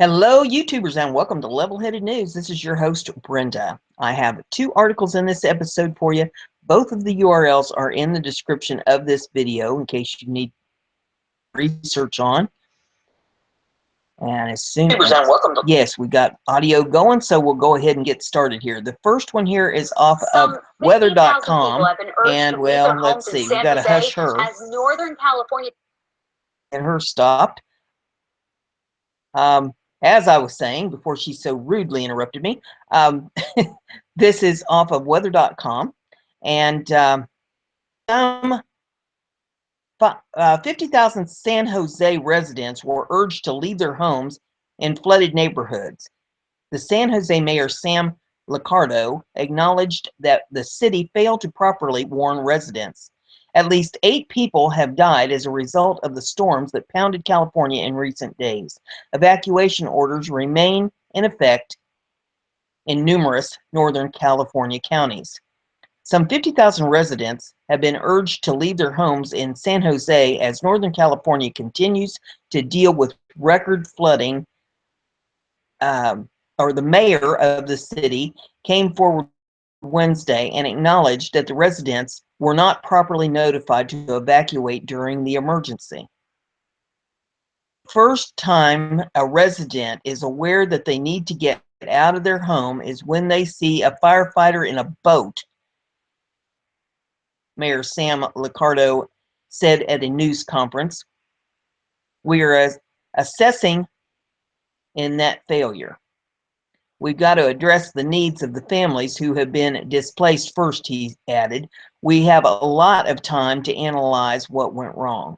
Hello, YouTubers, and welcome to Level-Headed News. This is your host, Brenda. I have two articles in this episode for you. Both of the URLs are in the description of this video in case you need research on. And as soon as, yes, we got audio going, so we'll go ahead and get started here. The first one here is off of weather.com, and well, let's see, we got to hush her. As Northern California and her stopped. As I was saying before she so rudely interrupted me, this is off of weather.com, and some 50,000 San Jose residents were urged to leave their homes in flooded neighborhoods. The San Jose mayor, Sam Liccardo, acknowledged that the city failed to properly warn residents. At least 8 people have died as a result of the storms that pounded California in recent days. Evacuation orders remain in effect in numerous Northern California counties. Some 50,000 residents have been urged to leave their homes in San Jose as Northern California continues to deal with record flooding. The mayor of the city came forward Wednesday and acknowledged that the residents were not properly notified to evacuate during the emergency. First time a resident is aware that they need to get out of their home is when they see a firefighter in a boat, Mayor Sam Liccardo said at a news conference. We are assessing in that failure. We've got to address the needs of the families who have been displaced first, he added. We have a lot of time to analyze what went wrong.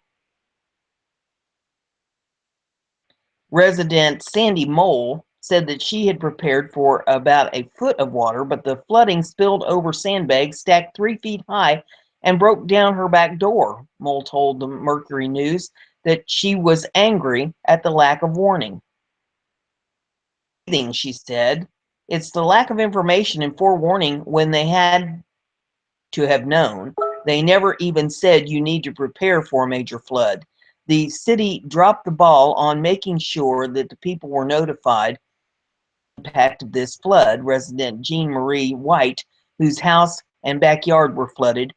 Resident Sandy Mole said that she had prepared for about a foot of water, but the flooding spilled over sandbags stacked 3 feet high and broke down her back door. Mole told the Mercury News that she was angry at the lack of warning. She said, it's the lack of information and forewarning when they had to have known. They never even said you need to prepare for a major flood. The city dropped the ball on making sure that the people were notified of the impact of this flood. Resident Jean Marie White, whose house and backyard were flooded,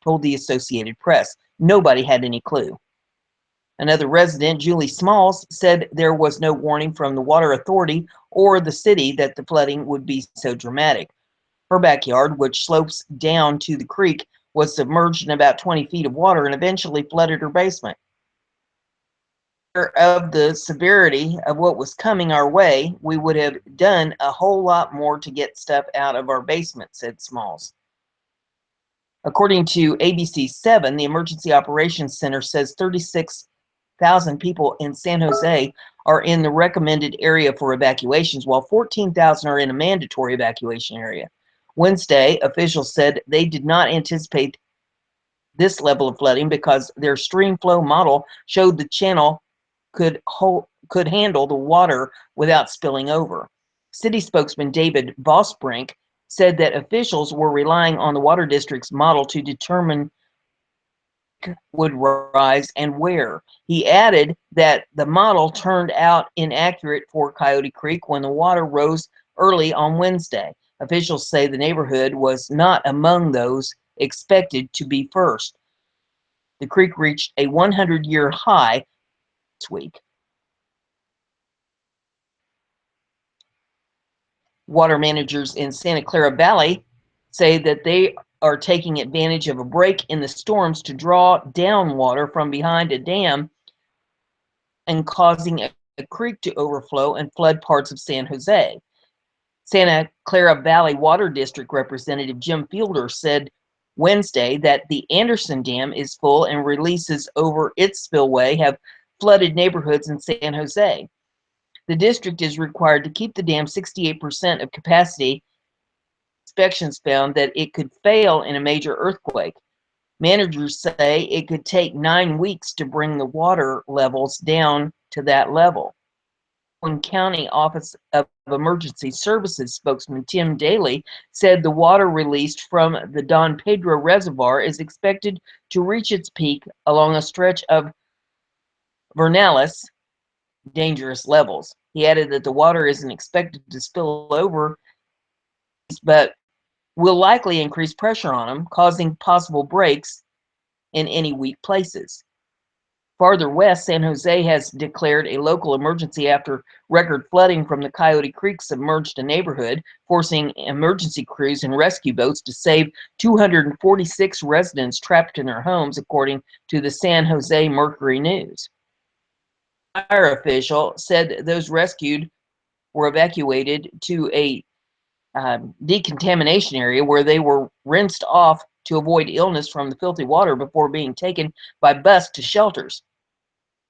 told the Associated Press. Nobody had any clue. Another resident, Julie Smalls, said there was no warning from the water authority or the city that the flooding would be so dramatic. Her backyard, which slopes down to the creek, was submerged in about 20 feet of water and eventually flooded her basement. Of the severity of what was coming our way, we would have done a whole lot more to get stuff out of our basement, said Smalls. According to ABC 7, the Emergency Operations Center says 36,000 people in San Jose are in the recommended area for evacuations, while 14,000 are in a mandatory evacuation area. Wednesday, officials said they did not anticipate this level of flooding because their stream flow model showed the channel could handle the water without spilling over. City spokesman David Vosbrink said that officials were relying on the water district's model to determine would rise and where. He added that the model turned out inaccurate for Coyote Creek when the water rose early on Wednesday. Officials say the neighborhood was not among those expected to be first. The creek reached a 100-year high this week. Water managers in Santa Clara Valley say that they are taking advantage of a break in the storms to draw down water from behind a dam and causing a creek to overflow and flood parts of San Jose. Santa Clara Valley Water District Representative Jim Fielder said Wednesday that the Anderson Dam is full and releases over its spillway have flooded neighborhoods in San Jose. The district is required to keep the dam 68% of capacity. Inspections found that it could fail in a major earthquake. Managers say it could take 9 weeks to bring the water levels down to that level. County Office of Emergency Services spokesman Tim Daly said the water released from the Don Pedro Reservoir is expected to reach its peak along a stretch of Vernalis dangerous levels. He added that the water isn't expected to spill over, but will likely increase pressure on them, causing possible breaks in any weak places. Farther west, San Jose has declared a local emergency after record flooding from the Coyote Creek submerged a neighborhood, forcing emergency crews and rescue boats to save 246 residents trapped in their homes, according to the San Jose Mercury News. A fire official said those rescued were evacuated to a decontamination area where they were rinsed off to avoid illness from the filthy water before being taken by bus to shelters.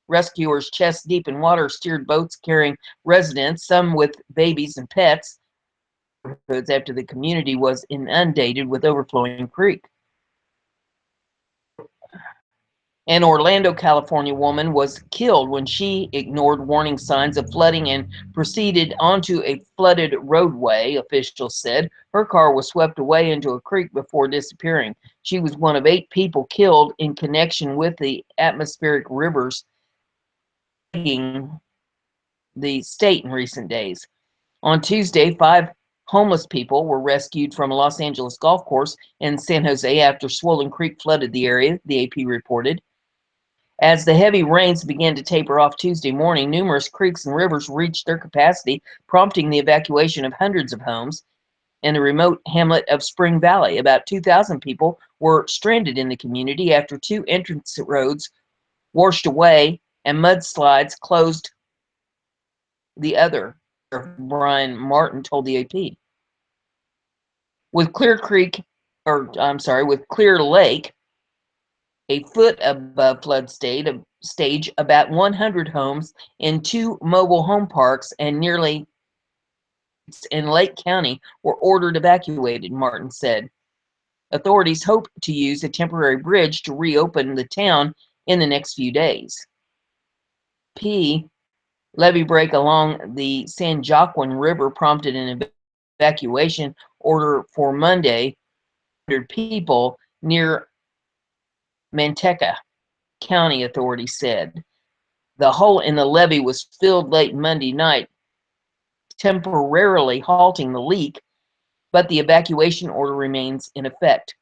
Rescuers, chest deep in water, steered boats carrying residents, some with babies and pets, after the community was inundated with overflowing creek. An Orlando, California woman was killed when she ignored warning signs of flooding and proceeded onto a flooded roadway, officials said. Her car was swept away into a creek before disappearing. She was one of 8 people killed in connection with the atmospheric rivers plaguing the state in recent days. On Tuesday, 5 homeless people were rescued from a Los Angeles golf course in San Jose after swollen creek flooded the area, the AP reported. As the heavy rains began to taper off Tuesday morning, numerous creeks and rivers reached their capacity, prompting the evacuation of hundreds of homes in the remote hamlet of Spring Valley. About 2,000 people were stranded in the community after 2 entrance roads washed away and mudslides closed the other, Brian Martin told the AP. With Clear Lake a foot above flood stage, about 100 homes in 2 mobile home parks and nearly in Lake County were ordered evacuated, Martin said. Authorities hope to use a temporary bridge to reopen the town in the next few days. Levee break along the San Joaquin River prompted an evacuation order for Monday. 100 people near Manteca County, authorities said. The hole in the levee was filled late Monday night, temporarily halting the leak, but the evacuation order remains in effect.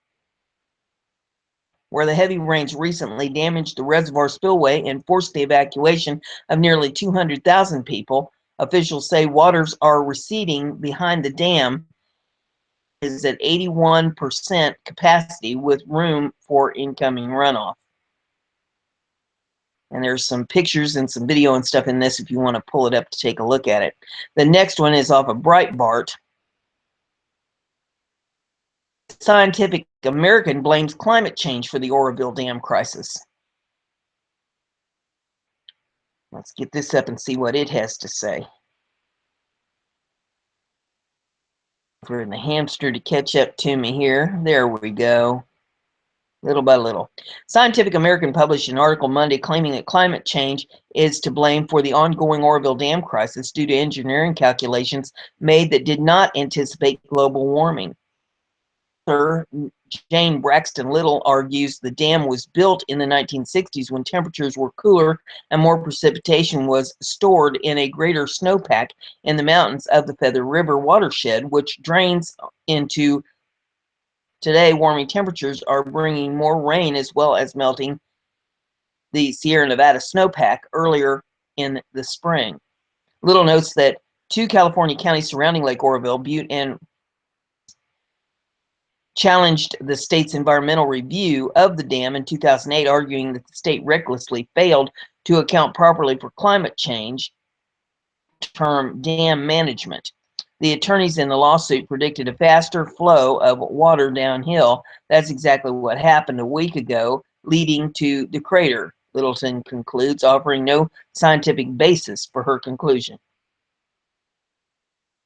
Where the heavy rains recently damaged the reservoir spillway and forced the evacuation of nearly 200,000 people, officials say waters are receding behind the dam is at 81% capacity with room for incoming runoff. And there's some pictures and some video and stuff in this if you want to pull it up to take a look at it. The next one is off of Breitbart. Scientific American blames climate change for the Oroville Dam crisis. Let's get this up and see what it has to say. For the hamster to catch up to me here. There we go. Little by little. Scientific American published an article Monday claiming that climate change is to blame for the ongoing Oroville Dam crisis due to engineering calculations made that did not anticipate global warming. Author Jane Braxton Little argues the dam was built in the 1960s when temperatures were cooler and more precipitation was stored in a greater snowpack in the mountains of the Feather River watershed, which drains into today. Warming temperatures are bringing more rain as well as melting the Sierra Nevada snowpack earlier in the spring. Little notes that 2 California counties surrounding Lake Oroville, Butte and challenged the state's environmental review of the dam in 2008, arguing that the state recklessly failed to account properly for climate change term dam management. The attorneys in the lawsuit predicted a faster flow of water downhill. That's exactly what happened a week ago, leading to the crater, Littleton concludes, offering no scientific basis for her conclusion.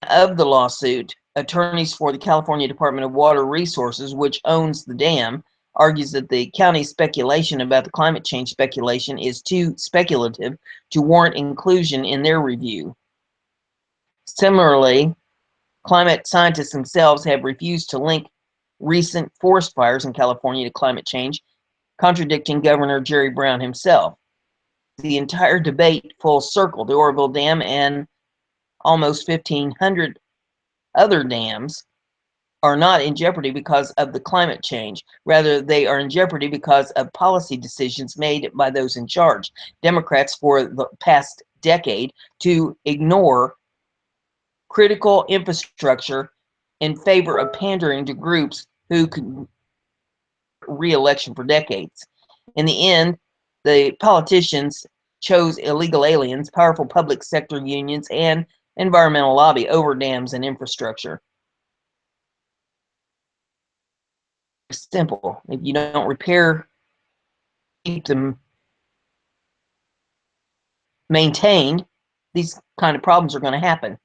Of the lawsuit, attorneys for the California Department of Water Resources, which owns the dam, argues that the county's speculation about the climate change speculation is too speculative to warrant inclusion in their review. Similarly, climate scientists themselves have refused to link recent forest fires in California to climate change, contradicting Governor Jerry Brown himself. The entire debate full circle, the Oroville Dam and almost 1,500 other dams are not in jeopardy because of the climate change. Rather, they are in jeopardy because of policy decisions made by those in charge. Democrats for the past decade to ignore critical infrastructure in favor of pandering to groups who could re-election for decades. In the end, the politicians chose illegal aliens, powerful public sector unions, and environmental lobby over dams and infrastructure. Simple. If you don't repair, keep them maintained, these kind of problems are going to happen.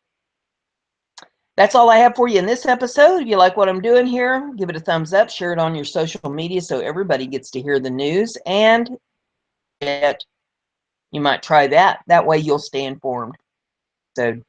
That's all I have for you in this episode. If you like what I'm doing here, give it a thumbs up, share it on your social media so everybody gets to hear the news, and you might try that. That way you'll stay informed. So